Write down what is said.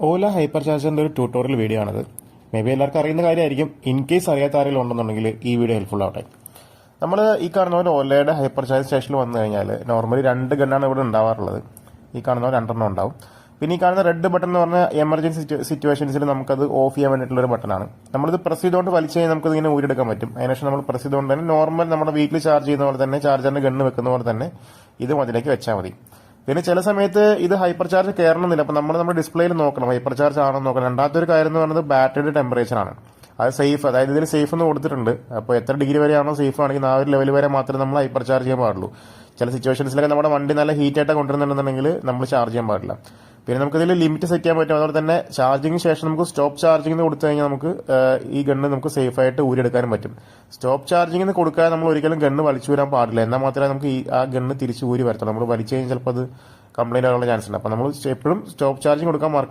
ഓല hyper ചാർജറിന്റെ ഒരു tutorial video ആണിത്. May be എല്ലാവർക്കും അറിയുന്ന കാര്യമായിരിക്കും. ഇൻ കേസ് അറിയാത്ത ആരെങ്കിലും ഉണ്ടെന്നുണ്ടെങ്കിൽ ഈ വീഡിയോ ഹെൽപ്ഫുൾ ആവട്ടെ. നമ്മൾ ഈ കാണുന്ന പോലെ ഓലയുടെ ഹൈപ്പർ ചാർജ് സ്റ്റേഷനിൽ വന്നു കഴിഞ്ഞാൽ നോർമലി 2 ഗണ്ണാണ് ഇവിടെ ഉണ്ടാവാറുള്ളത്. ഈ കാണുന്ന 2 ഉണ്ടാവും. പിന്നെ ഈ കാണുന്ന റെഡ് ബട്ടൺ എന്ന് പറഞ്ഞാൽ എമർജൻസി സിറ്റുവേഷൻസിൽ നമുക്കത് ഓഫ് ചെയ്യാൻ വേണ്ടിയിട്ടുള്ള ഒരു ബട്ടണാണ്. നമ്മളിത് പ്രസ് ചെയ്തുകൊണ്ട് വലിച്ചു കഴിഞ്ഞാൽ നമുക്കത് ഇങ്ങനെ ഊരിയെടുക്കാൻ പറ്റും. അതിനുശേഷം നമ്മൾ പ്രസ് ചെയ്തുകൊണ്ട് തന്നെ നോർമൽ നമ്മുടെ വീട്ടിൽ ചാർജ് ചെയ്യുന്ന പോലെ തന്നെ ചാർജറിന്റെ ഗണ്ണ് വെക്കുന്ന പോലെ തന്നെ ഇതും അതിലേക്ക് വെച്ചാൽ മതി. പിന്നെ ചില സമയത്ത് ഇത് ഹൈപ്പർ ചാർജ് കയറണമെന്നില്ല. അപ്പൊ നമ്മൾ നമ്മുടെ ഡിസ്പ്ലേയിൽ നോക്കണം ഹൈപ്പർ ചാർജ് ആണോ നോക്കണം. രണ്ടാമത്തെ ഒരു കാര്യം എന്ന് പറയുന്നത് ബാറ്ററിയുടെ ടെമ്പറേച്ചർ ആണ്. അത് സേഫ്, അതായത് ഇതിൽ സേഫ് എന്ന് കൊടുത്തിട്ടുണ്ട്. അപ്പോൾ എത്ര ഡിഗ്രി വരെയാണോ സേഫ് ആണെങ്കിൽ ആ ഒരു ലെവൽ വരെ മാത്രമേ നമ്മൾ ഹൈപ്പർ ചാർജ് ചെയ്യാൻ പാടുള്ളൂ. ചില സിറ്റുവേഷൻസിലൊക്കെ നമ്മുടെ വണ്ടി നല്ല ഹീറ്റ് ആയിട്ട് കൊണ്ടുവരുന്നുണ്ടെന്നുണ്ടെങ്കിൽ നമ്മൾ ചാർജ് ചെയ്യാൻ പാടില്ല. പിന്നെ നമുക്കിതിൽ ലിമിറ്റ് സെറ്റ് ചെയ്യാൻ പറ്റും. അതുപോലെ തന്നെ ചാർജിങ്ങിന് ശേഷം നമുക്ക് സ്റ്റോപ്പ് ചാർജിങ്ങിന് കൊടുത്തു കഴിഞ്ഞാൽ നമുക്ക് ഈ ഗണ്ണ് നമുക്ക് സേഫ് ആയിട്ട് ഊരിയെടുക്കാനും പറ്റും. സ്റ്റോപ്പ് ചാർജിങ്ങിന് കൊടുക്കാതെ നമ്മൾ ഒരിക്കലും ഗണ്ണ് വലിച്ചു വരാൻ പാടില്ല. എന്നാൽ മാത്രമേ നമുക്ക് ആ ഗണ്ണ് തിരിച്ച് ഊരി വരത്തുള്ളൂ. നമ്മൾ വലിച്ചു കഴിഞ്ഞാൽ ചിലപ്പോൾ അത് കംപ്ലൈന്റ് ആകാനുള്ള ചാൻസ് ഉണ്ട്. അപ്പോൾ നമ്മൾ എപ്പോഴും സ്റ്റോപ്പ് ചാർജിങ് കൊടുക്കാൻ മറക്കരുത്.